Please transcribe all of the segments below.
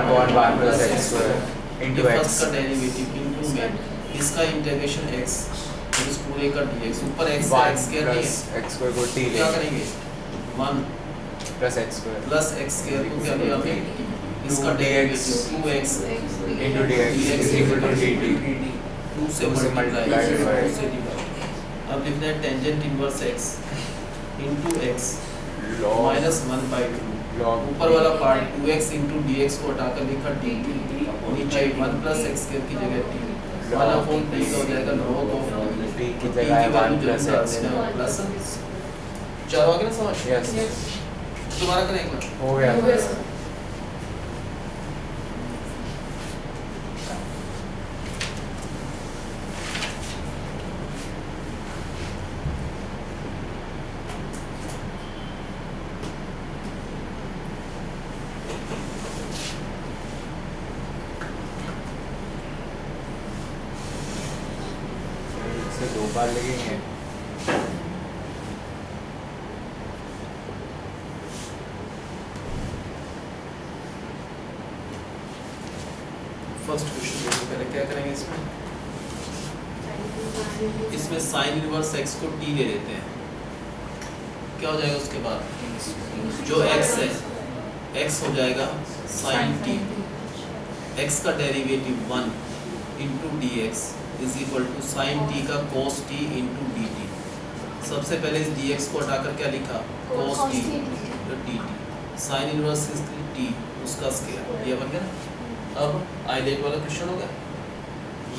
Upon 1 plus x square into ये x first का derivative into में इसका इंटीग्रेशन x और इस पूरे का dx ऊपर x है x स्क्वायर नहीं है एक्स स्क्वायर को तो टी क्या करेंगे 1 plus x square plus x square को क्या लिया हमने इसका 2dx derivative 2x into D x is equal to d t 2 से मल्टीप्लाई multiplied by- 2 से डिवाइड अब लिखना है tangent inverse x into x log minus 1 by 2 log ऊपर वाला part 2x into D x को हटाकर लिखा dt नीचे 1 प्लस एक्स स्क्वायर की जगह t 1 अपॉन t का हो जाएगा log ऑफ टी की जगह है 1 प्लस एक्स प्लस चलो आगे ना समझ यस दोबारा करें एक बार हो गया से 2 बार लगेंगे फर्स्ट क्वेश्चन देखो पहले क्या करेंगे इसमें साइन इनवर्स x को t ले लेते हैं क्या हो जाएगा उसके बाद जो x है x हो जाएगा sin t x का derivative 1 into D x is equal to sine t का cos t into D t सबसे पहले इस डी एक्स को हटाकर क्या लिखा cos t D T sine inverse t उसका स्क्वायर ये बन गया ना। अब आइलेट वाला क्वेश्चन होगा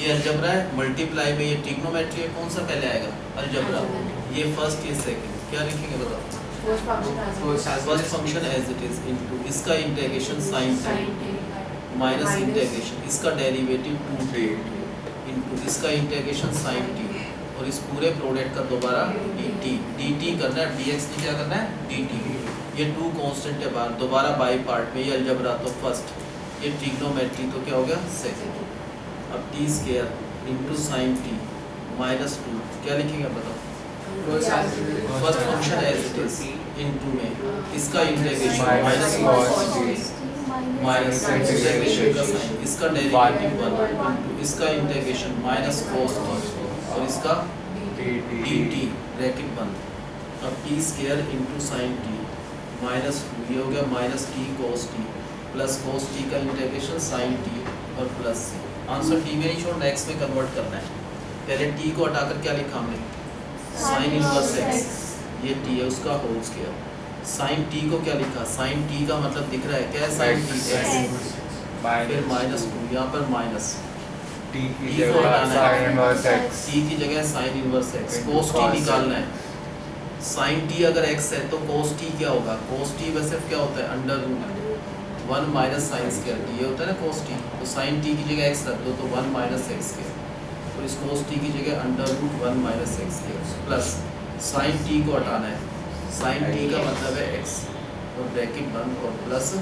ये अलजबरा है मल्टीप्लाई में ये ट्रिग्नोमेट्री है कौन सा पहले आएगा अलजबरा ये फर्स्ट ये सेकंड क्या लिखेंगे बताओ first function as it is into इसका integration sin t minus integration इसका डेरिवेटिव 2t इनटू इसका इंटीग्रेशन sin t और इस पूरे प्रोडक्ट का दोबारा dt करना है dx नहीं क्या करना है dt ये 2 कांस्टेंट है बाहर दोबारा बाय पार्ट में ये अलजबरा तो फर्स्ट ये ट्रिग्नोमेट्री तो क्या हो गया सेकंड अब t square into sin t minus 2 क्या लिखेंगे बताओ first function as it is into में इसका integration minus cos t minus integration का साइन इसका डेरिवेटिव 1 इनटू इसका इंटीग्रेशन माइनस cos t और इसका dt ब्रैकेट बंद अब t square into sin t minus 2 ये हो गया minus t cos t plus cos t का इंटीग्रेशन sin t और प्लस c आंसर t में नहीं छोड़ना x में कन्वर्ट करना है पहले t को हटाकर क्या लिखा हमने sin इनवर्स x ये t है उसका होल स्क्वायर sin t को क्या लिखा sin t का मतलब दिख रहा है क्या है sin t x फिर माइनस 2 यहाँ पर माइनस टी की T को जगह हटाना है। sin इनवर्स x t की जगह sin inverse x Into cos t cos निकालना है sin t अगर x है तो cos t क्या होगा cos t वैसे क्या होता है under root 1 minus sine square t ये होता है ना cos t तो sin t की जगह x रख दो तो 1 माइनस x स्क्वायर और इस cos t की जगह under root 1 minus x square plus sin t को हटाना है sin t का मतलब है x और ब्रैकेट बंद और प्लस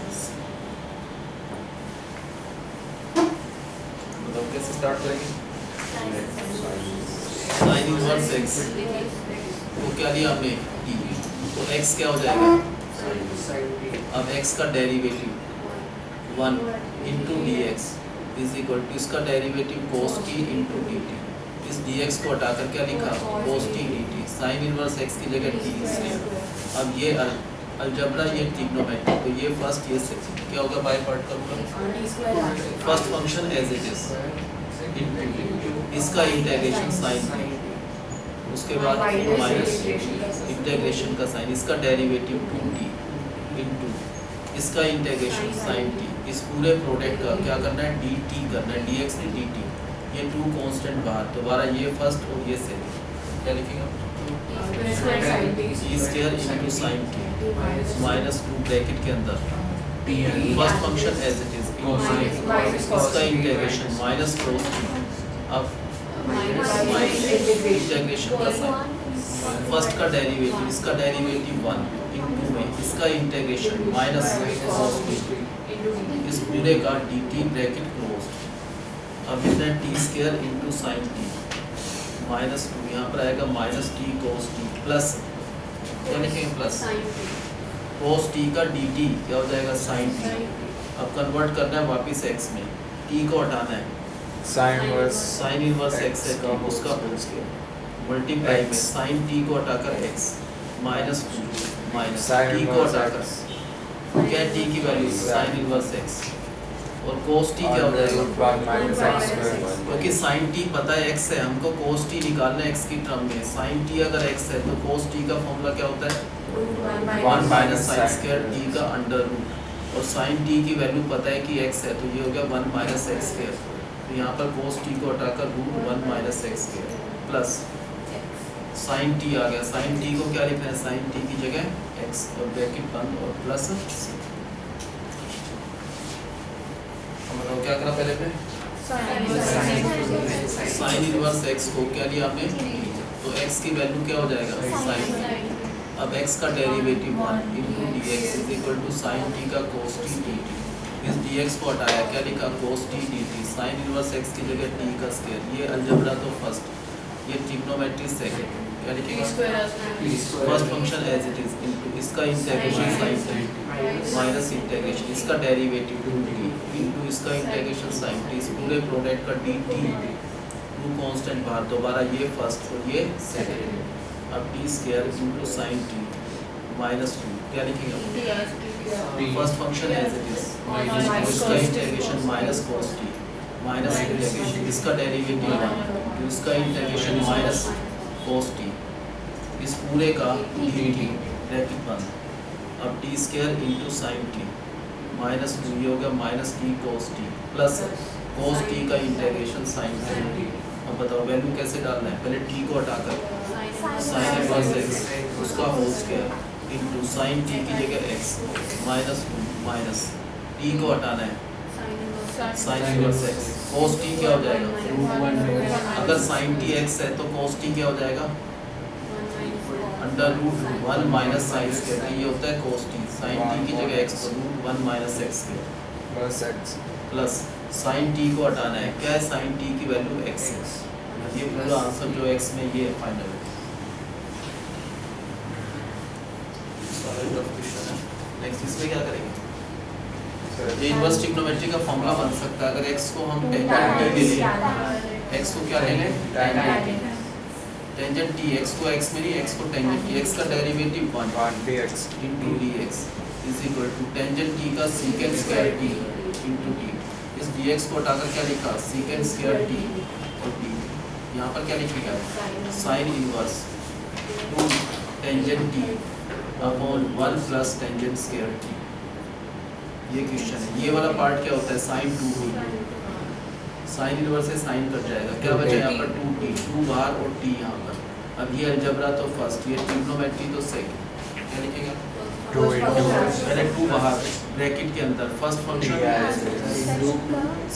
बताओ कैसे स्टार्ट करेंगे sin इनवर्स x तो क्या लिया हमने t तो x क्या हो जाएगा अब x का derivative 1 into D x is equal to इसका derivative cos t into D T इस dx को हटाकर क्या लिखा cos t dt sin inverse x की जगह t इसलिए अब ये अलजबरा ये ट्रिग्नोमेट्री तो ये फर्स्ट ये सेकंड क्या होगा बाय पार्ट करूंगा first function as it is इसका इंटीग्रेशन sin t उसके बाद माइनस इंटीग्रेशन का साइन इसका डेरिवेटिव 2t इंटू इसका इंटीग्रेशन sin t इस पूरे प्रोडक्ट का क्या करना है dt करना है dx ने dt ये 2 कांस्टेंट बाहर दोबारा ये फर्स्ट और ये सेकंड क्या लिखेंगे e square into sin t minus 2 bracket के अंदर first function as it is इसका इंटीग्रेशन माइनस cos t अब इंटीग्रेशन का साइन फर्स्ट का डेरिवेटिव इसका डेरिवेटिव 1 इंटू में इसका इंटीग्रेशन माइनस cos t इस पूरे का dt ब्रैकेट क्लोज अब इतना t square into sin t minus 2 यहाँ पर आएगा minus t cos t plus क्या लिखेंगे प्लस cos t का dt क्या हो जाएगा sin t अब कन्वर्ट करना है वापस x में, t को हटाना है, sine inverse sine inverse x है का उसका होल स्क्वायर मल्टीप्लाई में साइन t को हटाकर x minus minus sine t को इनवर्स हटाकर क्या है t की वैल्यू साइन इनवर्स x और cos t क्या हो जाएगा वन माइनस एक्स स्क्वायर क्योंकि sin t पता है x है, हमको cos t निकालना है x की टर्म में। sin t अगर x है तो cos t का फॉर्मूला क्या होता है 1 माइनस साइन स्क्वायर t का अंडर रूट, और sin t की वैल्यू पता है कि x है तो ये हो गया 1 माइनस एक्स स्क्वायर। तो यहाँ पर cos t को हटाकर root 1 minus x square plus sin t आ गया। sin t को क्या लिखना है, sin t की जगह x और ब्रैकेट बंद और प्लस हम बताओ क्या करा पहले पे साइन इनवर्स x को क्या लिया आपने, तो x की वैल्यू क्या हो जाएगा साइन, अब x का derivative 1 into D x is equal to sine t का cos t dt, इस dx को हटाया क्या लिखा cos t dt, sign inverse x की जगह t का स्क्वायर, ये अलजेब्रा तो फर्स्ट, ये ट्रिग्नोमेट्री सेकंड, क्या लिखेगा first function as it is into इसका integration sin t minus integration इसका डेरिवेटिव 2t इनटू इसका इंटीग्रेशन sin t, इस पूरे प्रोडक्ट का dt, टू कांस्टेंट बाहर, दोबारा ये फर्स्ट और ये सेकंड, अब t square into sin t minus 2, क्या लिखेंगे first function as it is इसका integration minus cos t minus integration इसका डेरिवेटिव 1 तो इसका इंटीग्रेशन माइनस cos t, इस पूरे का dt ब्रैकेट बंद, अब t square into sin t minus 2 ये हो गया minus t cos t plus cos t का इंटीग्रेशन sin t। अब बताओ वैल्यू कैसे डालना है, पहले t को हटाकर sin इनवर्स x उसका whole square into sin t की जगह x माइनस 2 माइनस t को हटाना है sin inverse x, cos t क्या हो जाएगा, अगर sin t x है तो cos t क्या हो जाएगा under root 1 minus sine square, ये होता है cos t, sin t की जगह x तो root 1 minus x square plus x plus sin t को हटाना है, क्या है sin t की वैल्यू x है, ये पूरा आंसर जो x में ये फाइनल है। नेक्स्ट इसमें क्या करेंगे, ये इनवर्स ट्रिग्नोमेट्री का फॉर्मूला बन सकता है, अगर x को हम टेंजेंट t ले लें, x को क्या लेंगे टेंजेंट t, x को x में नहीं x को टेंजेंट t, x का derivative 1 dx into dx is equal to tangent t का secant square t into t, इस dx को हटाकर क्या लिखा सीकेंट स्क्वायर t और t, यहाँ पर क्या लिखेगा sine inverse 2 tangent t upon 1 plus tangent square t, ये क्वेश्चन है। ये वाला पार्ट क्या होता है साइन 2 साइन इनवर्स से साइन कट जाएगा, क्या बचा यहाँ पर 2t 2 बाहर और t यहाँ पर, अब ये अलजेब्रा तो फर्स्ट, ये ट्रिग्नोमेट्री तो सेकंड, क्या लिखेगा 2 इंटू पहले 2 बाहर ब्रैकेट के अंदर first function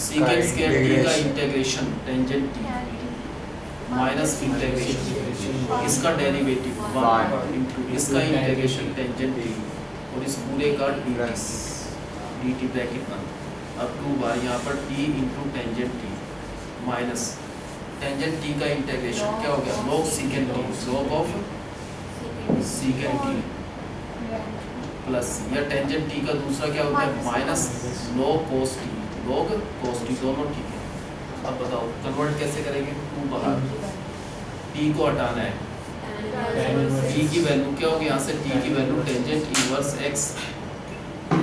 secant square t का integration tangent t minus integration इसका डेरिवेटिव 1 इंटू इसका इंटीग्रेशन टेंजेंट t और इस पूरे का dt ब्रैकेट बंद, अब 2 बार यहाँ पर t into tangent t minus tangent t का इंटीग्रेशन क्या हो गया log secant t log of secant t plus या टेंजेंट t का दूसरा क्या होता है माइनस log cos t दोनों ठीक है। अब बताओ कन्वर्ट कैसे करेंगे, 2 बाहर t को हटाना है, t की वैल्यू क्या होगी यहाँ से t की वैल्यू टेंजेंट इनवर्स x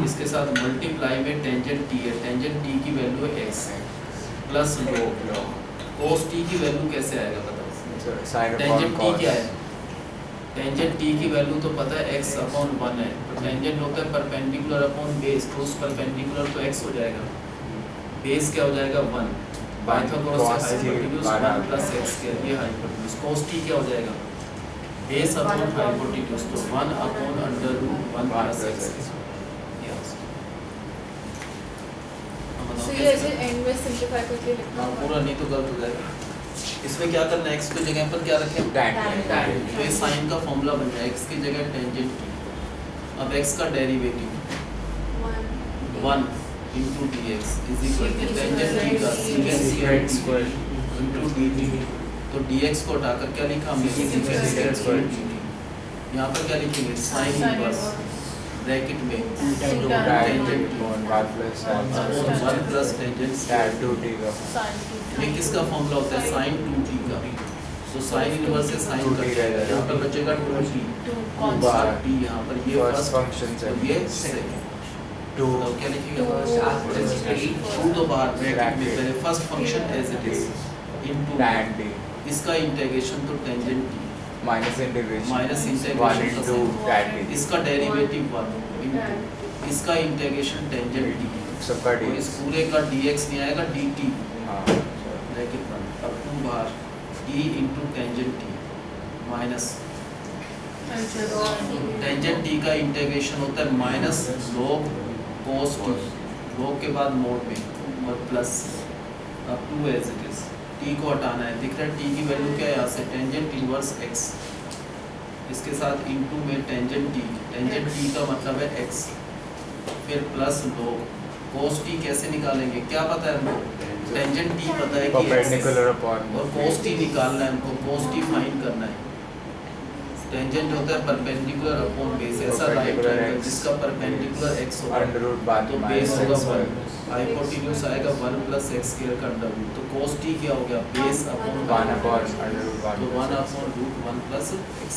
इसके साथ मल्टीप्लाई में टेंजेंट t है, टेंजेंट t की वैल्यू है x plus log cos t की वैल्यू कैसे आएगा बताओ, टेंजेंट t क्या है, टेंजेंट t की वैल्यू तो पता है x अपॉन 1 है, तो टेंजेंट होता है परपेंडिकुलर अपॉन बेस, तो उस परपेंडिकुलर तो x हो जाएगा, बेस क्या हो जाएगा 1, पाइथागोरस से हाइपोटेन्यूज 1 प्लस x स्क्वायर, ये हाइपोटेन्यूज cos t क्या हो जाएगा बेस अपॉन हाइपोटेन्यूज तो 1 upon under root 1 plus x। So ये ऐसे एंड में सिंपलीफाई करके लिखना होगा। पूरा नहीं तो गलत हो जाएगा। इसमें क्या करना है, x की जगह पर क्या रखें tan, तो ये साइन का फॉर्मूला बन जाए x की जगह टेंजेंट t, अब x का derivative 1 into dx is equal to tangent t का secant square into dt, तो dx को हटाकर क्या लिखा हमने secant square dt, यहाँ पर क्या लिखेंगे साइन इनवर्स ब्रैकेट में two tangent upon 1 plus tan upon 1 plus tangent tan 2t का ये किसका फॉर्मूला होता है sin 2t का तो sin इनवर्स से sin 2t का रह जाएगा। यहाँ पर बचेगा 2t बार t यहाँ पर ये फर्स्ट फर्स्ट फंक्शन से और ये सेकंड 2 तो क्या लिखिएगा 2 तो बाहर ब्रैकेट में पहले first function as it is into tan t इसका इंटीग्रेशन तो tangent t minus integration minus 1 integration into tan t इसका डेरिवेटिव 1 इनटू इसका इंटीग्रेशन टेंजेंट t सबका तो इस ds पूरे का dx नहीं आएगा dt हाँ ब्रैकेट 1 अब 2 बार t into tangent t minus tangent t का इंटीग्रेशन होता है minus log cos t log के बाद मोड में और प्लस अब 2 एज इट इज t को हटाना है दिख रहा है t की वैल्यू क्या है यहाँ से टेंजेंट इनवर्स x इसके साथ इनटू में टेंजेंट t का मतलब है x फिर प्लस log cos t कैसे निकालेंगे क्या पता है हमको टेंजेंट t पता है कि x है। perpendicular upon और cos t निकालना है हमको cos t फाइंड करना है टेंजेंट होता है परपेंडिकुलर अपॉन बेस ऐसा राइट Perpendicular ट्रायंगल x जिसका परपेंडिकुलर x होगा under root 1 तो बेस होगा 1 हाइपोटेन्यूज आएगा 1 प्लस x स्क्वायर का डबल तो cos t क्या हो गया base upon 1 upon under root 1 तो 1 अपॉन रूट 1 प्लस x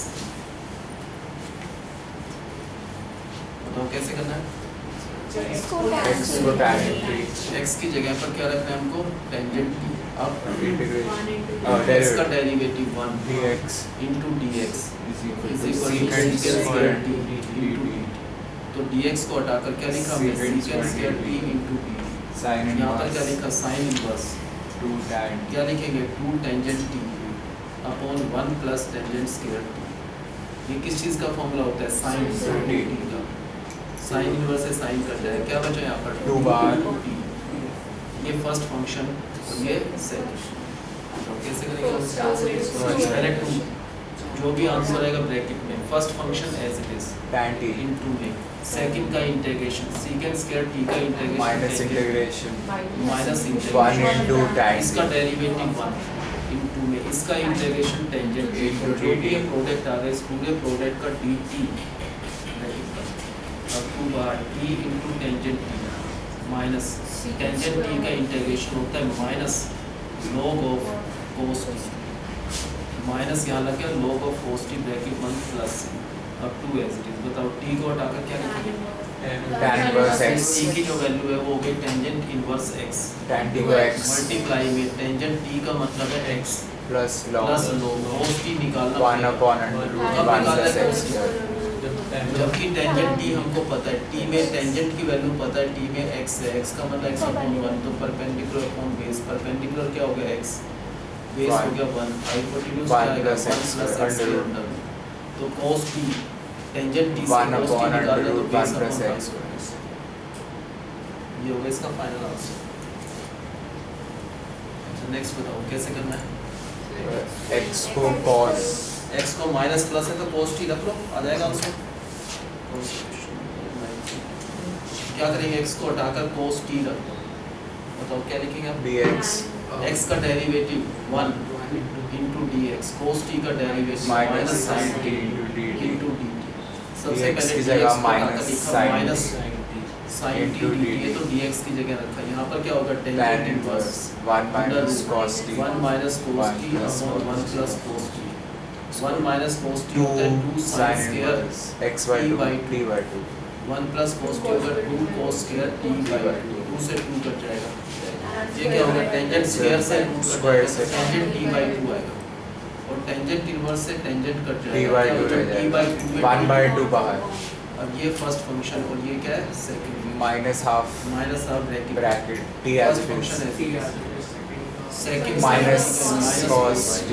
बताओ कैसे करना है x को tan t x की जगह पर क्या रखना है हमको टेंजेंट t अब integration x का derivative 1 dx into dx is is equal equal to to secant square t into dt तो dx को हटाकर क्या लिखा हमने Secant secant square square t into t sin यहाँ पर क्या inverse लिखा sin inverse 2 tan t क्या लिखेंगे 2 tangent t upon 1 plus tangent square t ये किस चीज़ का फॉर्मूला होता है sin t t का sin inverse से sin कट जाए क्या बचा यहाँ पर 2 बार t ये फर्स्ट फंक्शन और ये सेकंड तो कैसे करेंगे पहले 2 जो भी आंसर आएगा ब्रैकेट में first function as it is tan t into में सेकंड का इंटीग्रेशन secant स्क्वायर t का integration minus integration minus 1 into tan इसका t डेरिवेटिव 1 इनटू में इसका इंटीग्रेशन टेंजेंट Into जो भी dt. ये प्रोडक्ट आ रहा है इस पूरे प्रोडक्ट का dt अब 2 बार t into tangent t minus tangent t का इंटीग्रेशन होता है minus log of cos t minus यहाँ लग गया log of cos t bracket 1 plus अब 2 एज इट इज बताओ t को हटाकर क्या लिखेंगे tan inverse x t की जो वैल्यू है वो हो गई tangent inverse x tan t को x मल्टीप्लाई में टेंजेंट t का मतलब है x plus log plus log cos t निकालना 1 upon under root 1 plus x square जबकि टेंजेंट t हमको पता है t में टेंजेंट की वैल्यू पता है t में x है x का मतलब x अपॉन 1 तो परपेंडिकुलर अपॉन बेस परपेंडिकुलर क्या हो गया x बेस हो गया 1 हाइपोटेन्यूज क्या 1 आएगा plus 1 x plus x under के अंदर तो cos t टेंजेंट t 1 से cos t upon under निकालना तो root base 1 plus upon x 1 ये होगा इसका फाइनल आंसर अच्छा नेक्स्ट बताओ कैसे करना है x को cos x को माइनस प्लस है तो cos t रख लो आ जाएगा आंसर क्या करेंगे x को हटाकर cos t रख दो बताओ क्या लिखेंगे आप dx x का derivative 1 into dx cos t का derivative minus sin sin t t into dt into dt सबसे dx पहले की dx जगह को हटाकर minus लिखा sin minus sin t into dt dt ये तो dx की जगह रखा यहाँ पर क्या होगा tan tangent inverse inverse 1 minus cos t 1 minus cos 1 t plus upon 1 plus cos t 1 minus cos t 2 होता है 2 sin sin square inverse x by t 2 by t by 2 1 plus cos t होगा 2 cos square t by 2 2 से 2 cut जाएगा ये क्या होगा tangent square से root cut square से टेंजेंट t by 2 आएगा और टेंजेंट इनवर्स से टेंजेंट कट t जाएगा by 2 रह t by 2 जाएगा 1 by 2 बाहर अब ये फर्स्ट फंक्शन और ये क्या है second minus half minus half bracket bracket t as first it function is है second minus cos t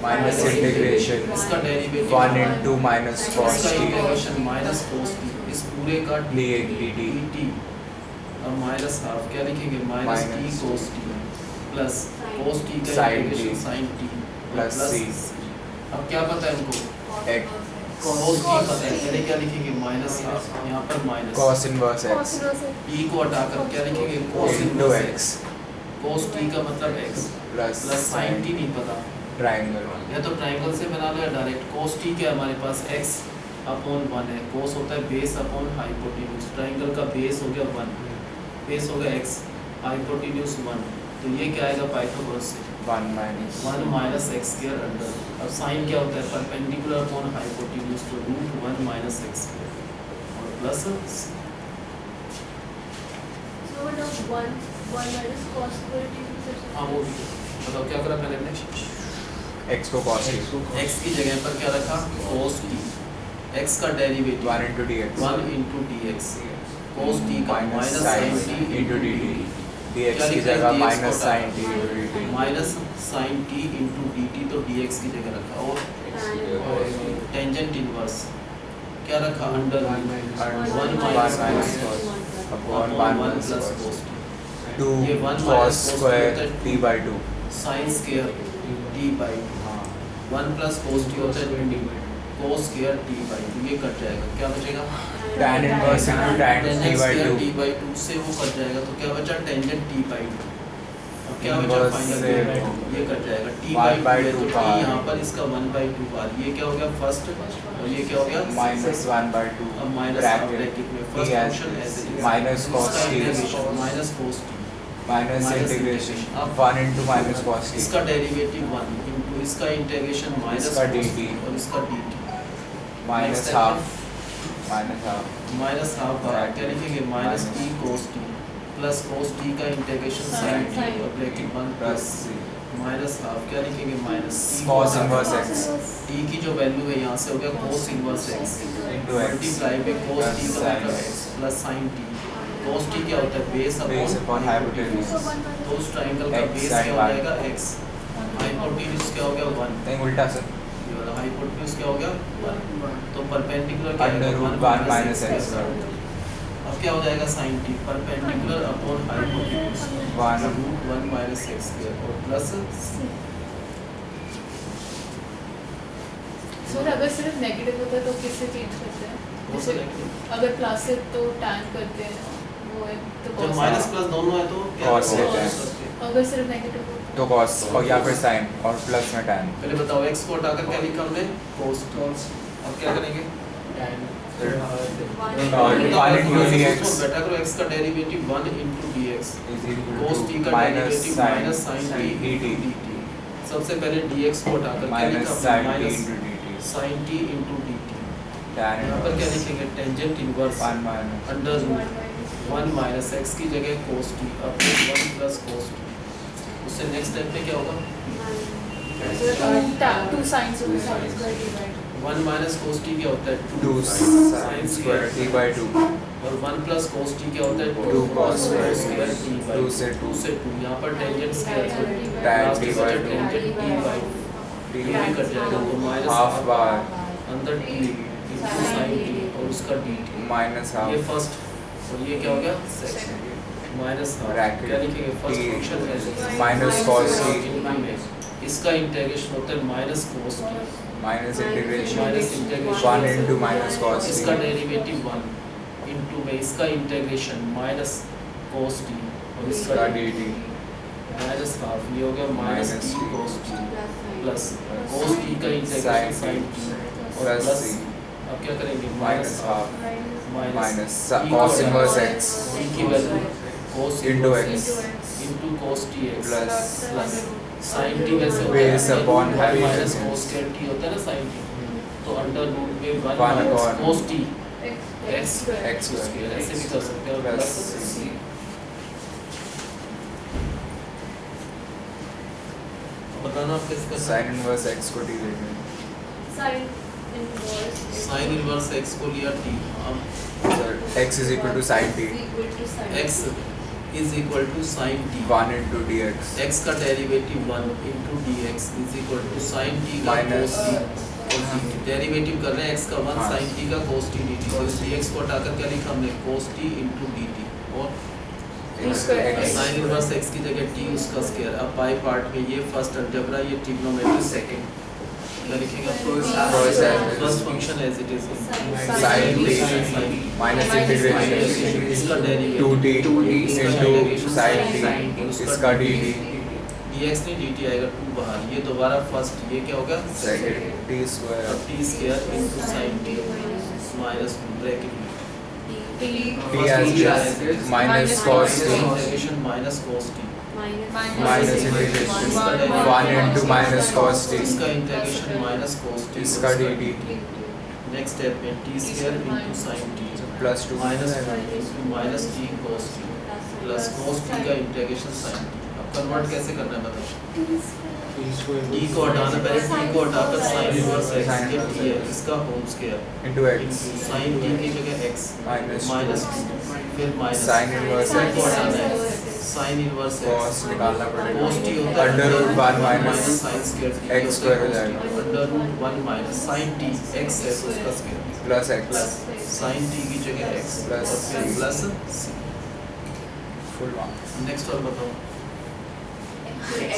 minus integration इसका डेरिवेटिव 1 into minus cos इसका t integration minus cos t इस पूरे का dx dt dt अब minus half क्या लिखेंगे minus t Minus cos t plus cos t का sin integration t sin t plus c अब क्या पता है हमको x cos t पता है पहले क्या लिखेंगे माइनस हाफ यहाँ पर minus cos inverse x t को हटाकर क्या लिखेंगे cos into inverse x cos t का मतलब x plus plus sin t नहीं पता triangle या तो ट्रायंगल से बना लो या डायरेक्ट cos t क्या है हमारे पास x अपॉन 1 है, कोस होता है बेस अपॉन हाइपोटेन्यूज, ट्राइंगल का बेस हो गया 1, बेस हो गया x, हाइपोटेन्यूज 1, तो ये क्या आएगा पाइथागोरस से 1 माइनस एक्स स्क्वायर अंडर। अब साइन क्या होता है परपेंडिकुलर अपॉन हाइपोटेन्यूज, तो रूट 1 माइनस एक्स स्क्वायर और plus So now one minus cos square t is also- हाँ वो भी बताओ क्या करा पहले हमने, x को cos t x की जगह पर क्या रखा cos t, x का derivative 1 into dx 1 into dx, cos t का minus minus sin sin t t into dt क्या dx की लिखा है? जगह dx minus को sin t into dt minus sin t into dt, तो dx की जगह रखा और टेंजेंट इनवर्स क्या रखा under and 1 minus cos upon 1 1 plus plus cos cos t, 2 ये 1 cos minus square cos t by 2 sin square t by 2, हाँ 1 plus cos t होता है 2 cos स्क्वायर t by 2, ये कट जाएगा, क्या बचेगा tan inverse into tan t tangent by square 2 t by 2 से वो कट जाएगा, तो क्या बचा टेंजेंट t by 2, अब क्या बचा Inverse फाइनल से ये कट जाएगा t 1 by by 2 है, 2 तो t बाहर। यहाँ पर इसका 1 by 2 बार, ये क्या हो गया फर्स्ट और ये क्या हो गया minus 1 by 2 अब माइनस ब्रैकेट में first t as function as it is minus cos t minus cos t minus minus integration अब 1 into minus cos t इसका डेरिवेटिव 1 इनटू इसका इंटीग्रेशन माइनस इसका dt और इसका dt minus Next half minus half minus half बार क्या लिखेंगे minus t cos t plus cos t का इंटीग्रेशन sin t और bracket 1 plus plus c minus half क्या लिखेंगे minus cos inverse x t की जो वैल्यू है यहाँ से हो गया cos inverse x into x multiply पे cos t plus का sin मतलब x plus sin t, cos t क्या होता है base base upon upon hypotenuse तो उस ट्रायंगल का x बेस sin क्या हो y जाएगा x, हाइपोटेन्यूज क्या हो गया 1, नहीं उल्टा सर ये वाला हाइपोटेन्यूज क्या हो गया 1, तो परपेंडिकुलर क्या under आएगा root 1 minus x squared अब क्या हो जाएगा sin t perpendicular upon hypotenuse 1 root 1 minus x square और प्लस सर अगर सिर्फ नेगेटिव होता है तो किससे चेंज करते हैं? कौन सा negative? अगर प्लस है तो tan करते हैं वो है तो जब cos माइनस प्लस दोनों है तो क्या Cos करोगे? लेते हैं। करते हैं। अगर सिर्फ नेगेटिव हो तो cos और या फिर sin और प्लस में tan पहले बताओ x को हटाकर क्या लिखा हमने cos अब क्या करेंगे और 1 into dx बेटा करो x का derivative 1 into dx is equal cos t to का minus derivative sin minus sin t dt dt, सबसे पहले dx को हटाकर क्या minus लिखा sin t minus into dt sin t into dt, tan यहाँ पर क्या inverse लिखेंगे tangent inverse 1 minus under root 1 minus x की जगह cos t अब 1 प्लस cos t, उससे नेक्स्ट स्टेप पे क्या होगा 2 sin square divided 1 minus cos t क्या होता है 2 sin square t by 2 और 1 प्लस cos t क्या होता है 2 cos square square t by 2 से 2 से 2, यहाँ पर tangent square tan t by 2 tangent t by t ये भी कट जाएगा तो माइनस half bar अंदर t into sin t और उसका dt, minus ये half फर्स्ट और ये क्या हो गया सेकंड माइनस हाफ Bracket क्या लिखेंगे first t function minus cos t इसका इंटीग्रेशन होता है minus cos t minus integration minus 1 integration into minus cos इसका t डेरिवेटिव 1 इनटू में इसका इंटीग्रेशन माइनस cos t और इसका इसका dt माइनस हाफ ये हो गया minus minus t cos t plus cos t का इंटीग्रेशन sin t और plus प्लस c अब क्या करेंगे minus half minus minus cos inverse x t की value cos into inverse x into cos t x plus plus sin t वैसे होता base है upon minus hypotenuse cos square t होता है ना sin t, तो अंडर रूट में 1 1 minus upon cos t x square x square square ऐसे भी कर सकते हैं और plus प्लस c बताना आप कैसे करना sin inverse x को t लेंगे sin inverse sin inverse x को लिया t, अब sir x is equal to sin t equal to sin x is equal to sin t 1 into dx x का derivative 1 into dx is equal to sin t का Minus cos t derivative कर रहे हैं x का 1 हाँ। sin t का cos t dt, तो इस dx को हटाकर क्या लिखा हमने cos t into dt और t square x sin inverse x की जगह t उसका स्क्वायर, अब बाय पार्ट में ये फर्स्ट अलजेब्रा ये ट्रिग्नोमेट्री सेकंड क्या लिखेंगे first function as it is sin t minus integration इसका derivative 2t into sin t इसका dt dx नहीं dt आएगा 2 बाहर, ये दोबारा फर्स्ट, ये क्या होगा second t square t square into sin t minus bracket में t as minus cos t integration minus cos t minus integration 1 into minus cos t इसका इंटीग्रेशन माइनस cos t इसका dt नेक्स्ट स्टेप में t square into sin t plus 2 minus t cos t plus cos t का integration sin t। अब convert कैसे करना है बताओ, t को हटाना, पहले t को हटाकर sin इनवर्स x के लिए इसका whole square into x sin t की जगह x माइनस फिर माइनस sin inverse sin को x हटाना है sin इनवर्स cos निकालना पड़ेगा cos t होता है under root 1 minus sin square t x square हो जाएगा under root 1 minus sin t x है तो उसका square plus plus x sin t की जगह x प्लस और फिर plus c। Full marks next और बताओ, x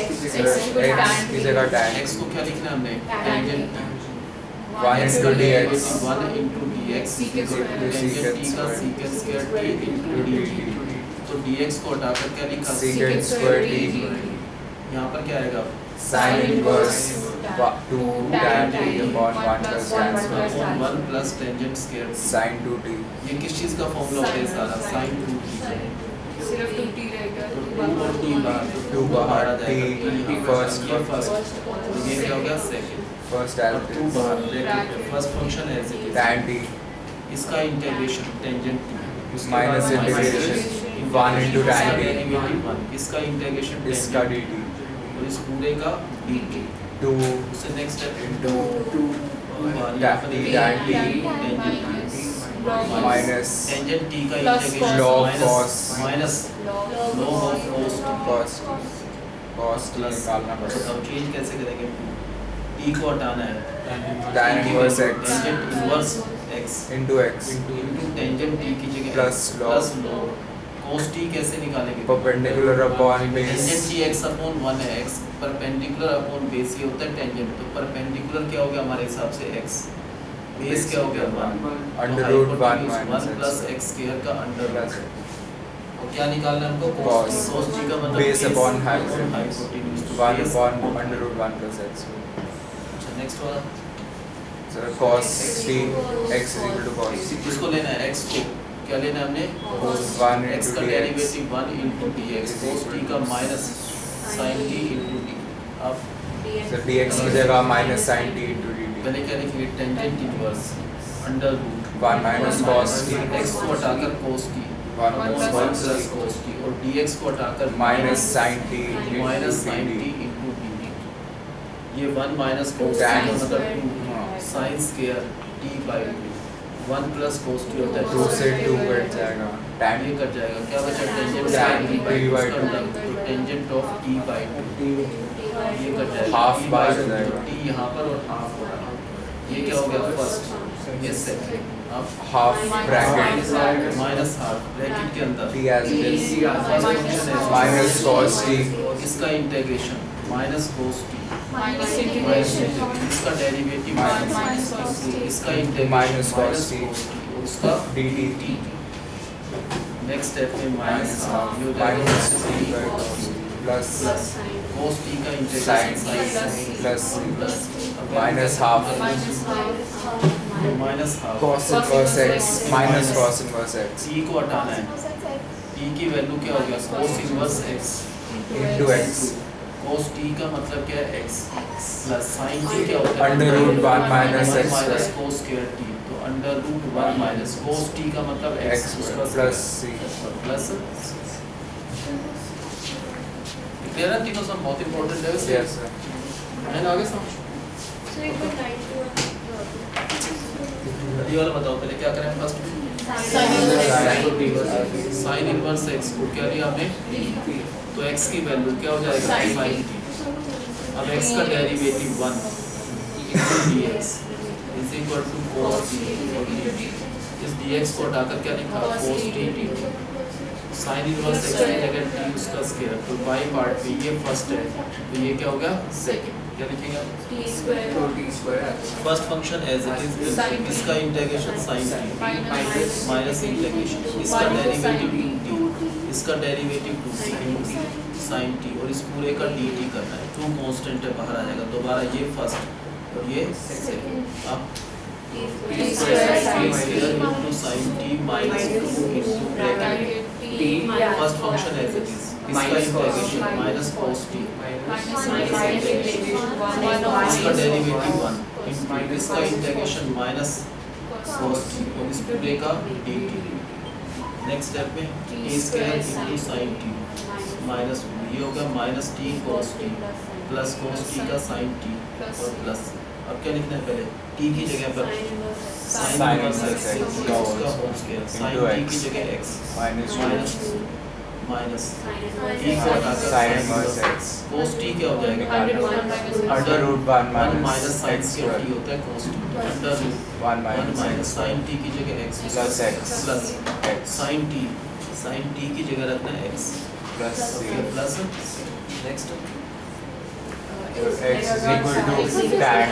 की जगह tan x को क्या लिखना है हमने tangent 1 into dx 1 into dx tangent t का secant square t into dt, तो dx को हटाकर क्या लिखा secant square t यहाँ पर क्या आएगा sin inverse 2 tan t upon 1 plus tan square 1 plus tangent square sin 2t ये किस चीज का फॉर्मूला होता है सारा sin 2t, सिर्फ 2t रहेगा, तो 2 और t बाहर 2 बाहर आ जाएगा, t first ये फर्स्ट, तो ये क्या हो गया सेकंड, first और as 2 बाहर ब्रैकेट में फर्स्ट फंक्शन है as it is, tan t इसका integration tangent t minus integration 1 into tan t इसका इंटीग्रेशन इसका dt और इस पूरे का dt, 2 उससे next step into tan minus tangent t का Plus integration log cos minus log of cos t cos t निकालना तो पड़ेगा हम चेंज कैसे करेंगे, t को हटाना है tan inverse x tangent inverse x into x into tangent t की जगह Plus log cos t कैसे निकालेंगे, perpendicular upon tangent base t x upon 1 है, x परपेंडिकुलर अपॉन बेस ये होता है टेंजेंट, तो परपेंडिकुलर क्या हो गया हमारे हिसाब से x, बेस क्या हो गया 1 under root 1 minus plus x x square का अंडर plus और क्या निकालना है हमको Cos. cos t का मतलब Base upon hypotenuse hypotenuse to 1 base. upon under root 1 plus x अच्छा नेक्स्ट वाला so cos t x is equal to cos t इसको लेना है x को क्या लेना है हमने 1 x into का dx derivative 1 into dx cos t का minus sin t into d। अब so dx की जगह minus sin t into dt पहले क्या लिखेंगे tangent inverse under root 1 minus cos t x को हटाकर cos t 1 minus plus cos t cos t और dx को हटाकर minus sin t minus into sin t dt into dt, ये 1 minus cos t Tan का मतलब हाँ। 2 sin square t by 2 1 plus cos t होता है 2 से 2 कट जाएगा tan ये कट जाएगा, क्या बचा tangent Tan t by t by 2 2 तो टेंजेंट ऑफ t by 2 ये कट जाएगा Half t by बाहर 2, जाएगा। तो t यहाँ पर और हाफ हो रहा है, ये क्या हो गया फर्स्ट, ये सेकंड, अब half bracket minus half bracket के अंदर t as it is first function है minus cos t इसका integration minus cos t minus minus integration इसका डेरिवेटिव minus cos t इसका इंटीग्रेशन Minus cos t. और उसका dt नेक्स्ट स्टेप में minus half ये हो minus जाएगा t by cos t plus plus cos t का sin integration plus plus minus half minus half cos inverse x minus cos inverse x t को हटाना है, t की value क्या हो गया cos inverse x into x cos t का मतलब क्या है x प्लस sin t क्या होता है under root 1 minus x minus square cos square t, तो under root 1 minus cos t का मतलब x x square उसका plus c प्लस क्लियर है, तीनों सब बहुत इंपॉर्टेंट है वैसे yes sir मैंने आगे समझ So you put 9 to ये वाला बताओ पहले क्या करें फर्स्ट साइन इनवर्स x को क्या लिया आपने, तो x की वैल्यू क्या हो जाएगा sin t, अब x का derivative 1 dx is equal to cos t और dt, इस dx को हटाकर क्या लिखा cos t dt, sign inverse x की जगह t उसका स्क्वायर, तो बाई पार्ट में ये फर्स्ट है तो ये क्या हो गया सेकंड, क्या लिखेंगे आप t square first function as it is Sin t. इसका integration sin t minus integration इसका Minus sin डेरिवेटिव 2t इसका डेरिवेटिव 2t साइन टी और इस पूरे का डी टी करना है। टू कांस्टेंट है, बाहर आ जाएगा। दोबारा ये फर्स्ट और ये सेकंड। अब t square into sine t minus 2 into bracket t first function as it is, इसका इंटीग्रेशन माइनस cos टी इसका डेरिवेटिव 1 इनटू इसका इंटीग्रेशन माइनस cos टी और इस पूरे का dt। नेक्स्ट स्टेप में t square into sin t minus ये होगा minus t cos t plus cos t का sin टी और प्लस अब क्या लिखना है पहले t की जगह पर sin इनवर्स x का होल स्क्वायर sin t की जगह x माइनस माइनस t को हटाकर sin inverse x cos t क्या हो जाएगा under root 1 minus sin square t होता है cos t under root 1 minus sin t की जगह x plus x plus x sin t की जगह रखना है x plus plus next x is equal to tan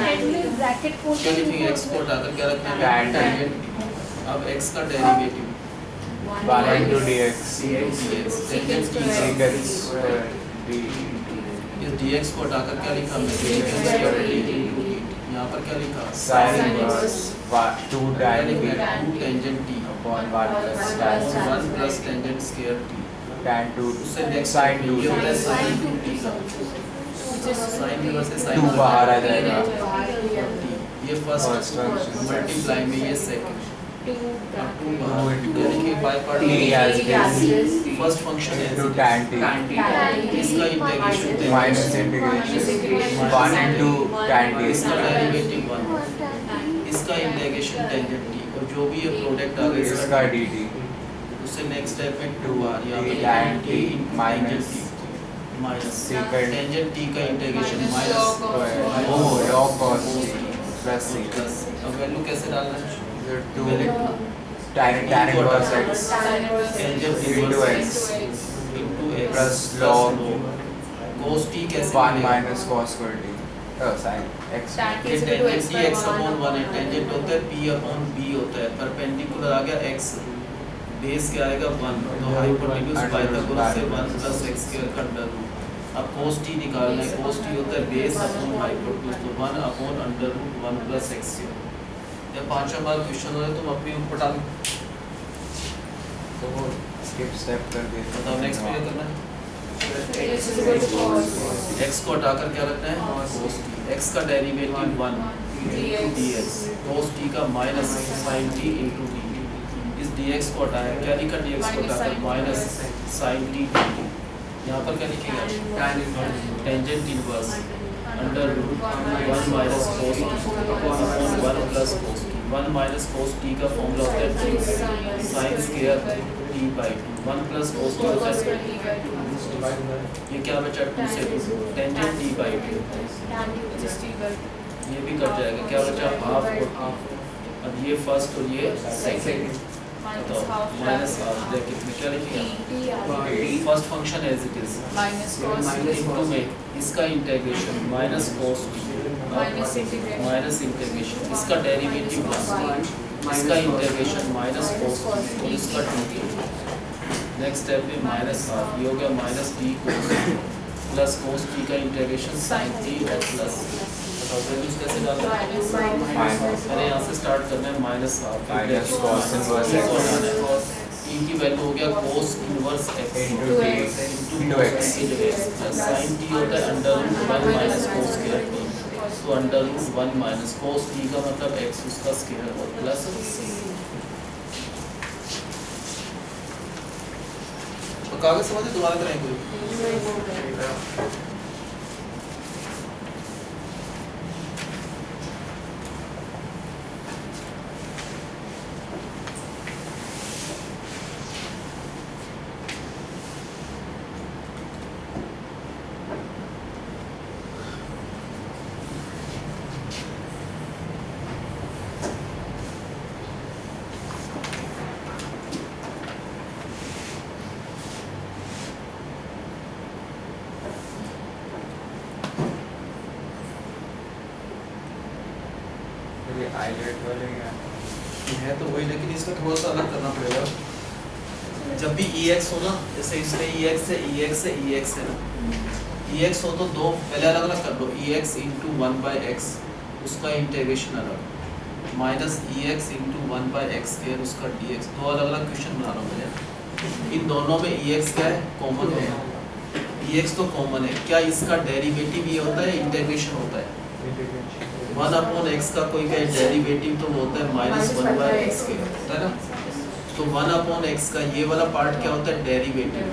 bracket को क्या लिखेंगे x को हटाकर क्या रखना है tan टेंजेंट। अब x का derivative 1 into dx dx tangent t secant square d इस dx को हटाकर क्या लिखा हमने secant square d into dt। यहाँ पर क्या लिखा sin inverse 2 क्या tan लिखा d है 2 tangent t upon 1 plus tan 1 plus tangent square t tan 2 उससे नेक्स्ट sin 2 ये होता है sin 2t का sin इनवर्स से sin 2 बाहर आ जाएगा ये फर्स्ट First function। मल्टीप्लाई में ये सेकंड 2 बाहर into यानी कि by part t as it is first function है into tan t इसका integration minus integration 1 into tan t इसका डेरिवेटिव 1 इसका इंटीग्रेशन टेंजेंट t और जो भी ये प्रोडक्ट आ गया इसका dt उससे नेक्स्ट स्टेप में 2 आ रहा है tan t minus minus secant tangent t का integration minus oh log cos t plus c plus अब वैल्यू कैसे डालना है 2 tan inverse x tangent into inverse x into x plus log cos t कैसे 1 मिलेगा? minus cos square t sin x ये tangent t x upon 1 है, tangent होता है p अपॉन b होता है, परपेंडिकुलर आ गया x, बेस क्या आएगा 1, तो हाइपोटेन्यूज पाइथागोरस से 1 प्लस x स्क्वायर का अंडर रूट। अब cos t निकालना है, cos t होता है बेस अपॉन हाइपोटेन्यूज, तो 1 upon under root 1 plus x square. ये पांचवा बार क्वेश्चन हो रहा है, तुम अपनी ऊपर डालो, तो skip step कर देते बताओ नेक्स्ट में क्या करना है। cos x को हटाकर क्या रखना है cos t, x का डेरिवेटिव 1 dx, cos t का minus sin t into dt। इस dx को हटाया, क्या लिखा dx को हटाकर माइनस sin t dt। यहाँ पर क्या लिखेगा tangent inverse under root 1 minus cos t upon 1 plus cos t। 1 minus cos t का फॉर्मूला होता है 2 sin square t by 2, 1 plus cos t होता है, ये क्या बचा 2 से टेंजेंट t by 2, ये भी कट जाएगा, क्या बचा हाफ और हाफ। अब ये फर्स्ट और ये सेकंड, तो माइनस हाफ ब्रैकेट में क्या लिखेंगे first function as it is into में इसका integration minus cos minus integration इसका डेरिवेटिव 1, इसका इंटीग्रेशन माइनस cos और इसका 2t। नेक्स्ट स्टेप में माइनस हाफ, ये हो गया minus t plus cos t का इंटीग्रेशन sin t और प्लस वैल्यूज कैसे डालना है, पहले यहाँ से स्टार्ट करना है minus half minus cos inverse x t की वैल्यू हो गया cos inverse x into x की जगह प्लस sin t होता है under root 1 minus cos square t, तो under root 1 minus cos t का मतलब x उसका स्क्वायर और प्लस तो कागज समझे दोबारा करेंगे। आईलेट वाले क्या है तो वही, लेकिन इसका थोड़ा सा अलग करना पड़ेगा। जब भी EX हो ना, जैसे इसमें EX है, EX है, EX है ना, EX हो तो दो पहले अलग अलग कर लो, EX इंटू 1/x उसका इंटीग्रेशन अलग, minus EX into 1/x square उसका dx, दो अलग अलग क्वेश्चन बना रहा हूँ मैं। इन दोनों में EX क्या है, कॉमन है, EX तो कॉमन है, क्या इसका डेरिवेटिव ये होता है, इंटीग्रेशन होता है 1/x का कोई क्या डेरिवेटिव तो वो होता है -1/x के होता है ना, तो 1/x का ये वाला पार्ट क्या होता है, डेरिवेटिव।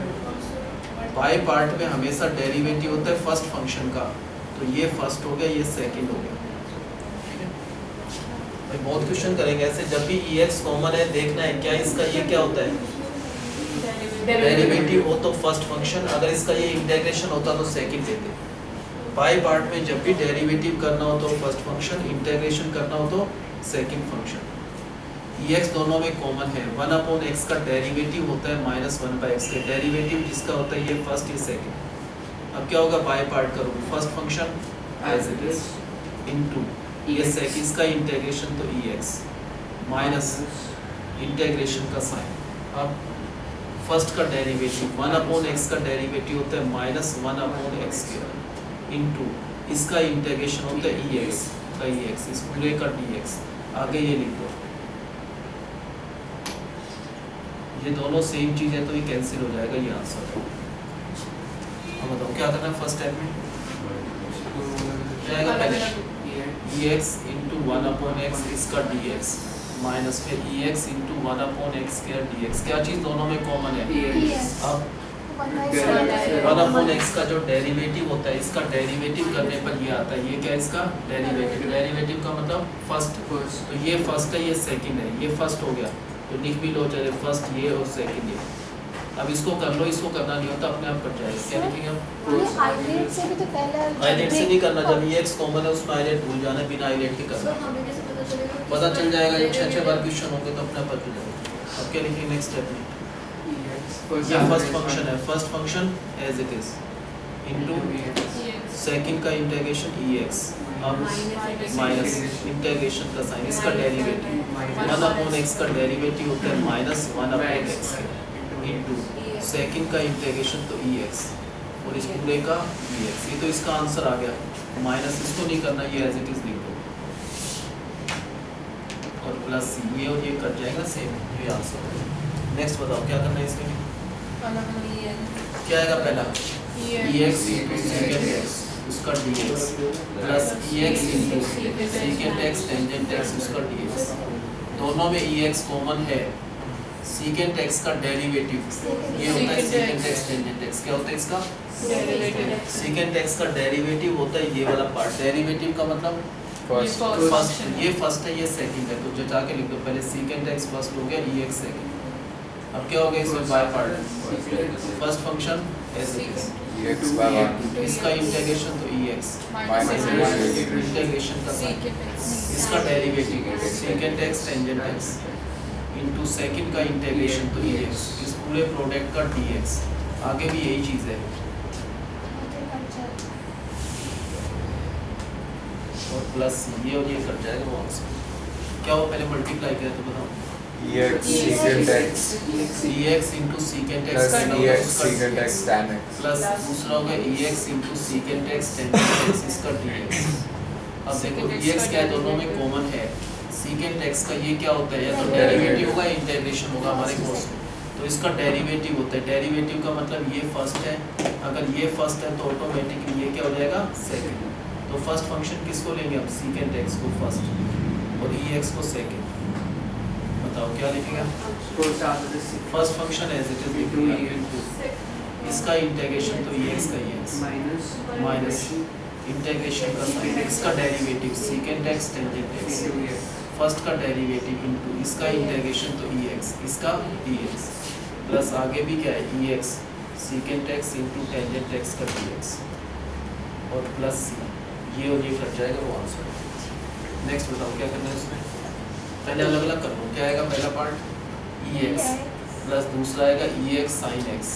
बाय पार्ट में हमेशा डेरिवेटिव होता है फर्स्ट फंक्शन का, तो ये फर्स्ट हो गया, ये सेकंड हो गया, ठीक है भाई। बहुत क्वेश्चन करेंगे ऐसे, जब भी EX कॉमन है देखना है क्या इसका ये क्या होता है, डेरिवेटिव हो तो फर्स्ट फंक्शन, अगर इसका ये इंटीग्रेशन होता तो सेकंड लेते। बाय पार्ट में जब भी डेरिवेटिव करना हो तो फर्स्ट फंक्शन, इंटीग्रेशन करना हो तो सेकंड फंक्शन। EX दोनों में कॉमन है, 1/x का डेरिवेटिव होता है -1/x के, डेरिवेटिव जिसका होता है ये फर्स्ट ये सेकंड। अब क्या होगा, बाय पार्ट करो, first function as it is into ये सेकंड इसका इंटीग्रेशन तो EX माइनस इंटीग्रेशन का साइन। अब फर्स्ट का डेरिवेटिव 1/x का डेरिवेटिव होता है -1/x इनटू इसका इंटीग्रेशन होता है EX का EX, इस पूरे का dx, आगे ये लिख दो, ये दोनों सेम चीज है तो ये कैंसिल हो जाएगा, ये आंसर है। अब बताओ क्या करना है फर्स्ट स्टेप में, जाएगा पहले EX इंटू 1/x इसका dx माइनस फिर EX into 1/x square dx, क्या चीज दोनों में कॉमन है, अब 1/x का जो डेरिवेटिव होता है, इसका डेरिवेटिव करने पर ये आता है, ये क्या इसका डेरिवेटिव, डेरिवेटिव का मतलब फर्स्ट, तो ये फर्स्ट है ये सेकंड है, ये फर्स्ट हो गया तो लिख भी लो, चाहे फर्स्ट ये और सेकंड ये। अब इसको कर लो, इसको करना नहीं होता, अपने आप कट जाएगा। क्या लिखेंगे आप, आइलेट से भी तो पहले आइलेट से नहीं करना, जब EX कॉमन है उसमें आइलेट भूल जाना, बिना आइलेट के करना, पता चल जाएगा, जब 6 बार क्वेश्चन होंगे तो अपने आप पता चल जाएगा। अब क्या लिखेंगे नेक्स्ट स्टेप में, ये फर्स्ट फंक्शन है, first function as it is into second का इंटीग्रेशन EX, अब माइनस इंटीग्रेशन का साइन, इसका डेरिवेटिव 1/x का डेरिवेटिव होता है -1/x इनटू सेकंड का इंटीग्रेशन तो EX और इस पूरे का dx, ये तो इसका आंसर आ गया, माइनस इसको नहीं करना, ये एज इट इज लिख दो और प्लस ये और ये कट जाएगा सेम, ये आंसर है। नेक्स्ट बताओ क्या करना है इसमें, क्या आएगा पहला EX इंटू सेकंड x उसका dx plus EX into second x tangent x उसका dx, दोनों में EX कॉमन है, सेकंड x का डेरिवेटिव ये होता है सेकंड x टेंजेंट x, क्या होता है इसका सेकंड x का डेरिवेटिव होता है ये वाला पार्ट, डेरिवेटिव का मतलब फर्स्ट, ये फर्स्ट है ये सेकंड है, तो जो जाके लिख दो पहले सेकंड x फर्स्ट हो गया EX सेकंड। अब क्या हो गया इसमें by part, first function as it is EX by 1 इसका इंटीग्रेशन तो EX माइनस इंटीग्रेशन का साइन, इसका derivative second x tangent x into second का इंटीग्रेशन तो EX, इस पूरे प्रोडक्ट का dx, आगे भी यही चीज है और प्लस ये और ये कट जाएगा वो आंसर। क्या हो पहले मल्टीप्लाई किया तो बताओ, EX secant x EX into second plus x EX secant x tan x plus दूसरा हो गया EX into second x tangent x इसका dx। अब देखो EX क्या है, दोनों में कॉमन है, सेकंड x का ये क्या होता है, या तो डेरिवेटिव होगा इंटीग्रेशन होगा हमारे कोर्स में, तो इसका डेरिवेटिव होता है, डेरिवेटिव का मतलब ये फर्स्ट है, अगर ये फर्स्ट है तो ऑटोमेटिकली ये क्या हो जाएगा सेकंड, तो फर्स्ट फंक्शन किसको लेंगे हम, सेकंड x को फर्स्ट और EX को सेकंड। बताओ क्या लिखेगा, first function as it is इसका इंटीग्रेशन तो EX का EX माइनस इंटीग्रेशन का साइन, इसका derivative second x tangent x, first का डेरिवेटिव इनटू इसका इंटीग्रेशन तो EX इसका dx, प्लस आगे भी क्या है EX second x into tangent x का dx और प्लस ये और ये कट जाएगा वो आंसर। नेक्स्ट बताओ क्या करना है इसमें, पहले अलग अलग कर लो, क्या आएगा पहला पार्ट EX प्लस दूसरा आएगा EX sin x,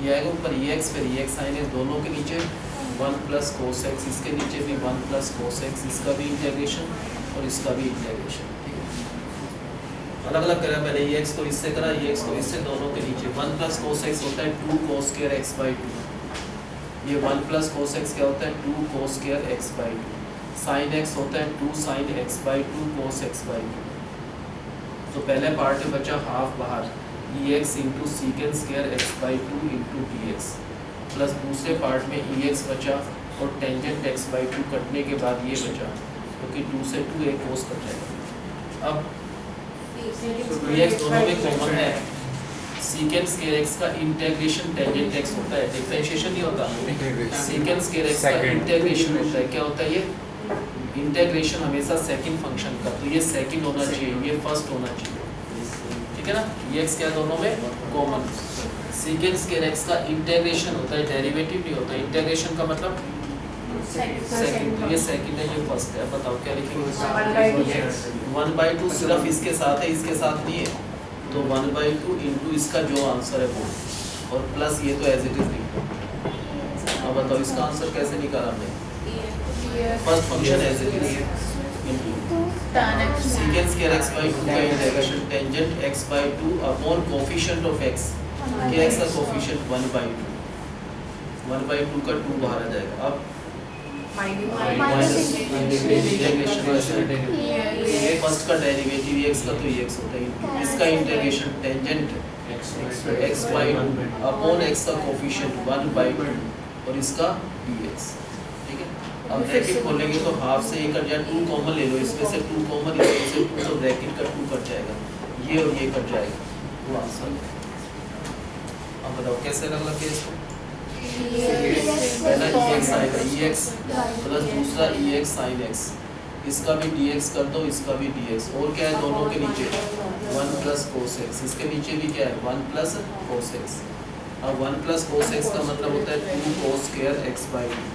ये आएगा ऊपर EX फिर EX sin x, दोनों के नीचे 1 प्लस cos x, इसके नीचे भी 1 प्लस cos x, इसका भी इंटीग्रेशन और इसका भी इंटीग्रेशन, ठीक है। अलग अलग करा पहले ये एक्स को इससे करा, ये एक्स को इससे, दोनों के नीचे 1 प्लस कोस एक्स होता है 2 कोस स्क्वायर एक्स बाई 2। ये 1 प्लस कोस एक्स क्या होता है 2 cos square x by 2। Sine x होता है 2 sine x by 2 cos x by 2। तो पहले पार्ट में बचा हाफ बाहर e x into सीकेंड square x by 2 into D x, plus दूसरे पार्ट में ई एक्स बचा और टेंजेंट एक्स बाई 2 कटने के बाद ये बचा, क्योंकि 2 से 2 एक कोस कट जाएगा। अब ई एक्स दोनों में कॉमन है, सीकेंड स्क्वायर एक्स का इंटीग्रेशन टेंजेंट एक्स होता है, डिफरेंशिएशन नहीं होता, सीकेंड स्क्वायर एक्स का इंटीग्रेशन होता है। क्या होता है ये इंटीग्रेशन हमेशा सेकंड फंक्शन का, तो ये सेकंड होना चाहिए, ये फर्स्ट होना चाहिए, ठीक है ना। ये एक्स क्या दोनों में कॉमन। सीकेंड स्क्वायर एक्स का इंटीग्रेशन होता है, डेरिवेटिव नहीं होता। इंटीग्रेशन का मतलब सेकंड, तो ये सेकंड है, ये फर्स्ट है। बताओ क्या लिखेंगे? 1/2 सिर्फ इसके साथ है, इसके साथ नहीं है, तो 1/2 इंटू इसका जो आंसर है वो, और प्लस ये तो एज इट इज लिख दो। अब बताओ इसका आंसर कैसे निकाला हमने? First function as it is into सीकेंड square x by 2 का integration tangent x by 2 upon coefficient of x, क्या एक्स का कोफिशिएंट 1/2, 1/2 का 2 बाहर आ जाएगा। अब माइनस इंटीग्रेशन ये फर्स्ट का डेरिवेटिव एक्स का, तो ये एक्स होता है, इसका integration tangent x by 2 upon x का कोफिशिएंट 1/2 और इसका dx, ठीक है। अब ब्रैकेट खोलेंगे तो हाफ से ये कट जाए, 2 कॉमन ले लो, इसमें से 2 कॉमन, इसमें से 2, तो ब्रैकेट का 2 कट जाएगा, ये और ये कट जाएगा, वो आंसर। अब बताओ कैसे अलग अलग केस को? पहला एक्स आएगा, एक्स प्लस दूसरा एक्स साइन एक्स, इसका भी dx कर दो, इसका भी dx, और क्या है दोनों के नीचे 1 प्लस कोस एक्स, इसके नीचे भी क्या है 1 प्लस कोस एक्स। अब 1 प्लस कोस एक्स का मतलब होता है 2 कोस स्क्वायर एक्स बाई 2,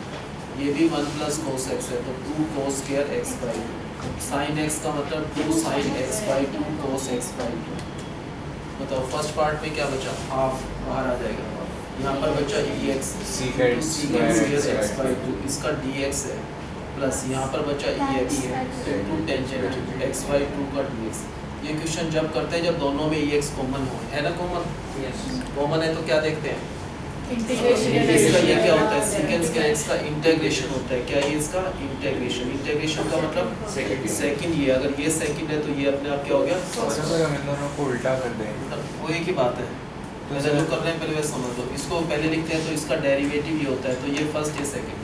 ये भी 1 प्लस कोस एक्स है, तो 2 cos square x by 2। Sine x का मतलब 2 sine x by 2 cos x by 2। बताओ फर्स्ट पार्ट में क्या बचा? हाफ बाहर आ जाएगा, यहाँ पर बचा एक्स सीकेंड स्क्वायर एक्स बाई 2, इसका dx है, प्लस यहाँ पर बचा x into tangent x by 2 का dx। ये क्वेश्चन जब करते हैं जब दोनों में एक्स कॉमन हो, है ना, कॉमन कॉमन है तो क्या देखते हैं इसका, ये क्या होता है सीकेंड स्क्वायर एक्स का इंटीग्रेशन होता है। क्या ये इसका इंटीग्रेशन, इंटीग्रेशन का मतलब सेकंड, ये अगर ये सेकंड है तो ये अपने आप क्या हो गया, हम इन दोनों को उल्टा कर दें, वो एक ही बात है। पहले जो कर रहे हैं पहले वे समझ लो, इसको पहले लिखते हैं तो इसका डेरिवेटिव ये होता है, तो ये फर्स्ट ये सेकंड।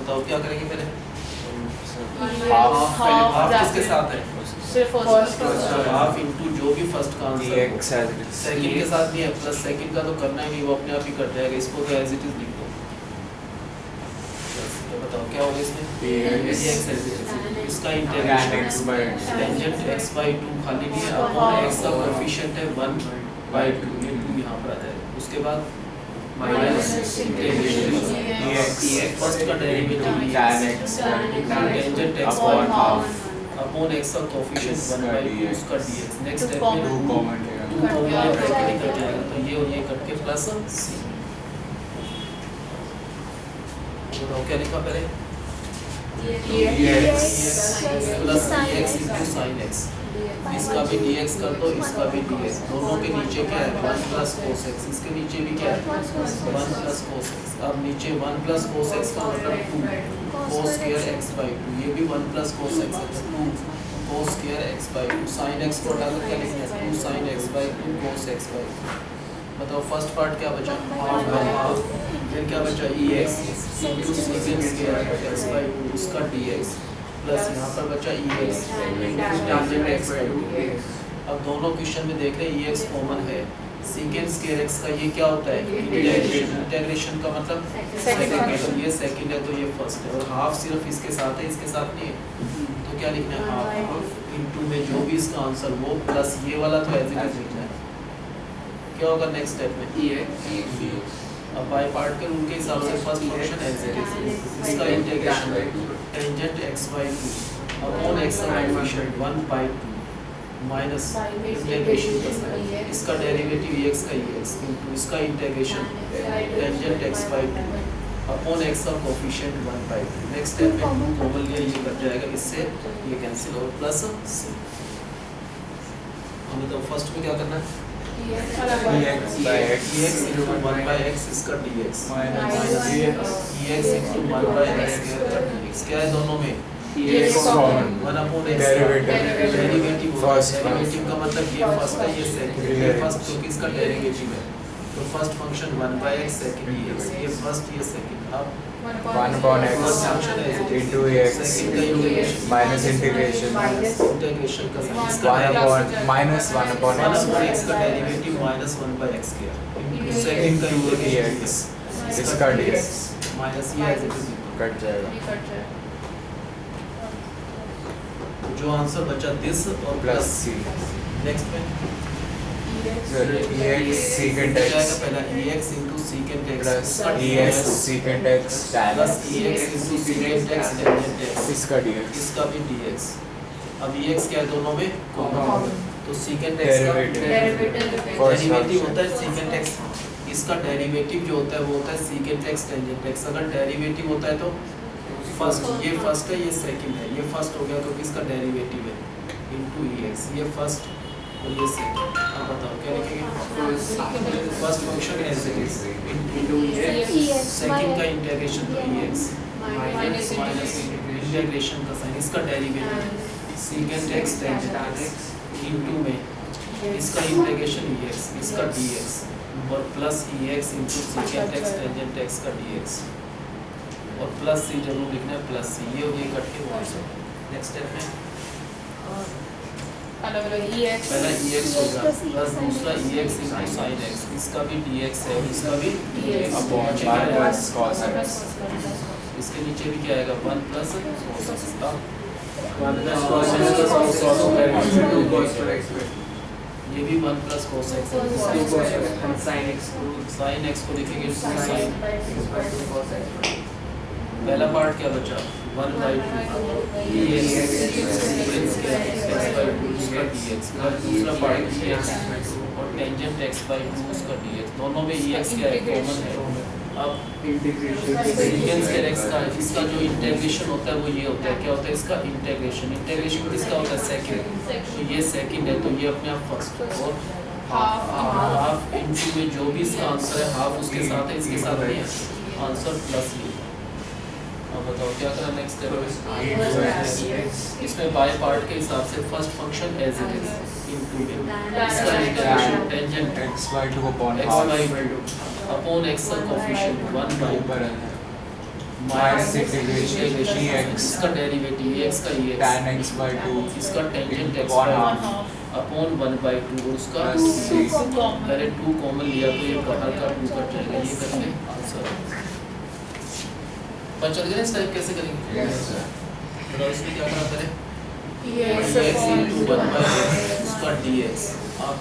बताओ क्या करेंगे पहले? हाफ किसके साथ है? हाफ इंटू जो भी फर्स्ट का answer dx as it is, second के साथ नहीं है, प्लस सेकंड का तो करना ही नहीं, वो अपने आप ही कट जाएगा, इसको तो एज इट इज लिख दो। बताओ क्या होगा इसमें? dx as it is, इसका integration tan x by tangent x by 2 खाली नहीं है, अपॉन x का कोएफिशिएंट है 1/2, ये 2 यहाँ पर आ जाएगा। उसके बाद माइनस इंटीग्रेशन dx फर्स्ट का derivative tan x tangent x by upon half upon x का कोएफिशिएंट 1/2 उसका dx। नेक्स्ट स्टेप में 2 कॉमन 2 कॉमन ब्रैकेट कट जाएगा, तो ये और ये कट के प्लस c। बताओ क्या लिखा पहले? dx plus dx into sine x, इसका भी dx कर दो, इसका भी dx, दोनों के नीचे क्या है 1 प्लस कोस एक्स, इसके नीचे भी क्या है 1 प्लस कोस एक्स। अब नीचे 1 प्लस कोस एक्स का मतलब 2 कोस स्क्वायर एक्स बाई 2, ये भी 1 प्लस कोस एक्स है, 2 cos square x by 2। Sine x को हटाकर क्या लिखना है 2 sine x by 2 cos x by 2। बताओ फर्स्ट पार्ट क्या बचा? हाफ बाई हाफ, फिर क्या बचा x into सीकेंड square x by 2 उसका dx, प्लस यहाँ पर बचा एक्स टेंजेंट एक्स बाई 2। अब दोनों क्वेश्चन में देख रहे हैं एक्स कॉमन है, सीकेंड स्क्वायर एक्स का ये क्या होता है इंटीग्रेशन, इंटीग्रेशन का मतलब सेकंड है, तो ये सेकंड है तो ये फर्स्ट है, और हाफ सिर्फ इसके साथ है, इसके साथ नहीं है, तो क्या लिखना है हाफ इंटू में जो भी इसका आंसर वो, प्लस ये वाला तो एज इट इज लिखना है। क्या होगा नेक्स्ट स्टेप में? अब बाय पार्ट के रूल के हिसाब से first function as it is, इसका integration tangent x by 2 upon x का कोएफिशिएंट 1/2 माइनस इंटीग्रेशन करना है, इसका डेरिवेटिव x का x इंटू इसका integration tangent x by 2 upon x का कोएफिशिएंट 1/2। नेक्स्ट स्टेप में 2 कॉमन लिया, ये कट जाएगा, इससे ये कैंसिल और प्लस c। होगी तो फर्स्ट में क्या करना है EX by X EX into 1 by X इसका DX minus EX into 1 by X का DX क्या है दोनों में EX common 1 upon X Derivative. Derivative First derivative का मतलब ये फर्स्ट है ये सेकंड ये फर्स्ट तो किसका डेरिवेटिव है तो first function 1 by X second EX ये फर्स्ट ये सेकंड अब 1 upon X फर्स्ट फंक्शन है into EX सेकंड का इंटीग्रेशन minus integration इंटीग्रेशन का साइन इसका 1 upon minus 1 upon 1 X upon X का derivative minus 1 by X square second का into integration EX इसका DX माइनस ये एज इट इज कट जाएगा जो आंसर बचा दिस और प्लस प्लस C नेक्स्ट में EX secant क्या X पहला EX into secant X plus इसका EX DX secant X tan plus EX into secant X tangent X इसका DX इसका भी DX अब EX क्या है दोनों में कॉमन तो secant X का Derivative. First derivative function. होता है secant X इसका डेरिवेटिव जो होता है वो होता है secant X tangent X अगर डेरिवेटिव होता है तो फर्स्ट ये फर्स्ट है ये सेकंड है ये फर्स्ट हो गया क्योंकि इसका डेरिवेटिव है into EX ये फर्स्ट और ये सेकंड अब बताओ क्या लिखेंगे first function as it is into EX second का इंटीग्रेशन तो EX माइनस इंटीग्रेशन का साइन इसका derivative secant X tangent X into में इसका इंटीग्रेशन EX इसका DX और plus EX into secant X tangent X का DX और प्लस C जरूर लिखना है प्लस C ये और ये कट के वहाँ से नेक्स्ट स्टेप में अलग-अलग EX पहला EX होगा प्लस दूसरा EX into sin X इसका भी DX है और इसका भी DX upon 1 plus cos X इसके नीचे भी क्या आएगा 1 प्लस cos X का 1 plus cos X plus cos X 2 cos X ये भी 1 प्लस cos X है 2 cos X and sin X sin X को लिखेंगे 2 sin2 cos X पहला पार्ट क्या बचा 1 by 2 EX डिफरेंस क्या है x by 2 उसका dx और दूसरा पार्ट EX और टेंजेंट x by 2 उसका dx दोनों में EX क्या है कॉमन है अब इंटीग्रेशन के x का इसका जो इंटीग्रेशन होता है वो ये होता है क्या होता है इसका इंटीग्रेशन किसका होता है सेकंड तो ये सेकंड है तो ये अपने आप फर्स्ट और हाफ इनटू में जो भी इसका आंसर है हाफ उसके साथ है इसके साथ नहीं है आंसर प्लस लिखा अब बताओ क्या करना नेक्स्ट स्टेप इसमें बाय पार्ट के हिसाब से first function as it is into इसका integration tangent x by 2 upon x half by upon x का कोएफिशिएंट 1 by ऊपर है minus minus integration integration EX इसका डेरिवेटिव x का EX tan x by 2 इसका tangent x upon by half upon 1 by 2 और उसका plus C पहले 2 common लिया तो ये बाहर का 2 कट जाएगा ये करके आंसर पता चल गया इस टाइप कैसे करेंगे yes sir तो इसमें क्या करना पड़े EX EX into 1 by X उसका DX अब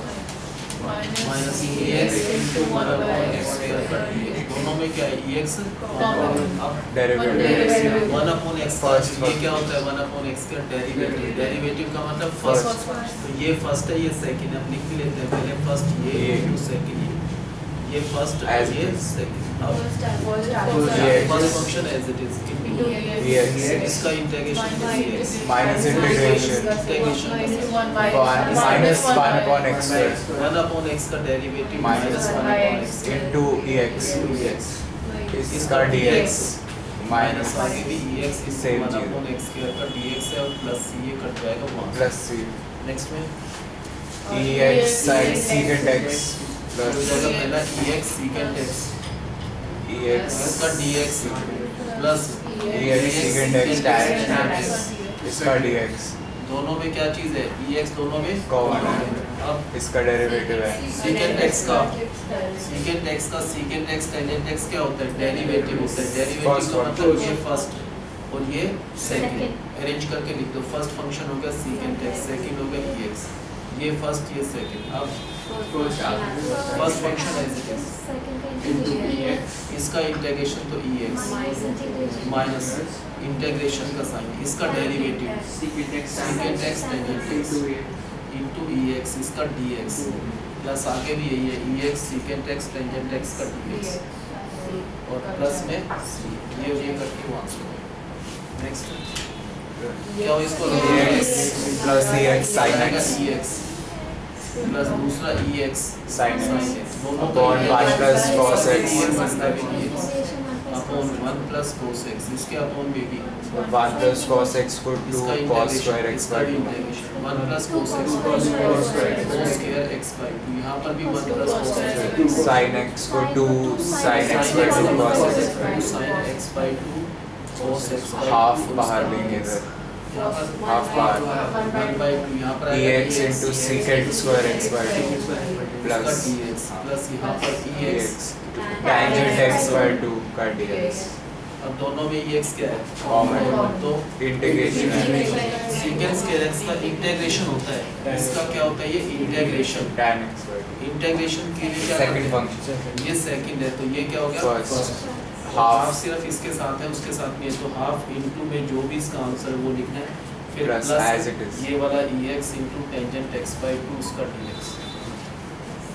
minus EX into 1 upon X square का DX दोनों में क्या है EX अब derivative 1 upon X First ये क्या होता है 1 upon X का डेरिवेटिव का मतलब फर्स्ट तो ये फर्स्ट है ये सेकंड हम लिख भी लेते हैं पहले फर्स्ट ये into सेकंड ये फर्स्ट As it ये is. सेकंड अब EX first function as it is into EX इसका integration EX minus integration integration 1 minus 1 upon x square 1 upon X का derivative minus minus 1 upon X into EX into EX इसका DX minus minus आगे भी EX into Same 1 चीज़। upon X square का DX है और plus C ये cut जाएगा वहाँ plus C नेक्स्ट में EX sin secant x हो plus जाएगा पहला EX secant X EX इसका DX plus EX secant x tan x इसका DX दोनों में क्या चीज़ है EX दोनों में Common है। अब इसका डेरिवेटिव है secant X का secant X tangent X क्या होता है डेरिवेटिव होता है डेरिवेटिव First का one. मतलब ये फर्स्ट और ये सेकंड अरेंज करके लिख दो फर्स्ट फंक्शन हो गया secant X सेकंड हो गया EX ये फर्स्ट ये सेकंड अब first function as it is into EX इसका इंटीग्रेशन तो EX माइनस इंटीग्रेशन का साइन इसका derivative secant X tangent X into EX इसका DX प्लस आगे भी यही है EX secant X tangent X का DX और प्लस में C ये करके वहाँ से नेक्स्ट क्या हो इसको EX plus EX sin x EX plus दूसरा ई एक्स Sin x दोनों upon 1 plus cos x upon 1 plus cos x इसके upon baby 1 plus cos x को 2 cos square x by 2 1 plus cos x cos square x by 2 यहाँ पर भी 1 plus cos x sin x को 2 sin x by 2 cos x by 2 sin x by 2 cos x half बाहर लेंगे इधर half बाहर 1 by 2 यहाँ पर ex into secant square x by 2 plus dx plus यहाँ पर ex tangent x by 2 का dx अब दोनों में ex क्या है Common. तो integration है secant स्क्वायर x का इंटीग्रेशन होता है इसका क्या होता है ये integration tan x by 2 integration के लिए क्या second करते हैं? function ये सेकंड है तो ये क्या हो गया First. हाफ half सिर्फ इसके साथ है उसके साथ में है तो हाफ इनटू में जो भी इसका आंसर है वो लिखना है फिर Plus plus as it is. ये वाला ex into tangent x by 2 उसका dx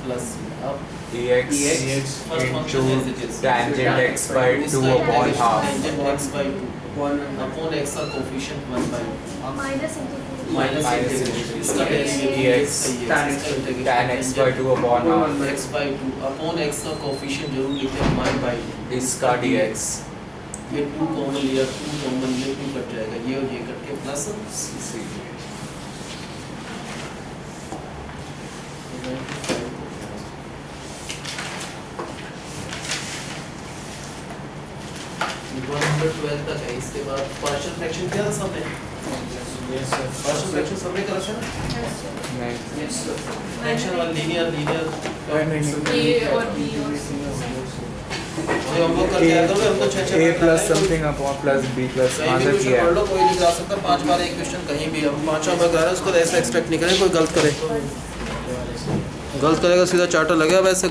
प्लस अब ex first function as it into is tangent x by 2 upon half tangent x by 2 upon x का coefficient 1 by minus Minus integration इसका derivative ex tan x by 2 upon half x by 2 upon x का coefficient जरूर लिखें 1 bye 2 इसका dx ये 2 common लिया 2 common लिया 2 cut जाएगा ये और ये कट के प्लस c 112 तक है इसके बाद पार्शियल फ्रैक्शन क्या था सबने पार्शियल फ्रैक्शन सबने कर रखा है नहीं फ्रैक्शन वाला लीनियर A और B और C तो हम लोग करके आए थे हमको 6 a plus something upon plus b plus कहीं भी आंसर क्वेश्चन किया पढ़ है लो कोई नहीं जा सकता 5 बार एक क्वेश्चन कहीं भी हम 5 बार करा रहे हैं उसको ऐसे एक्सपेक्ट नहीं करें कोई गलत करे गलत करेगा सीधा चार्टर लगेगा वैसे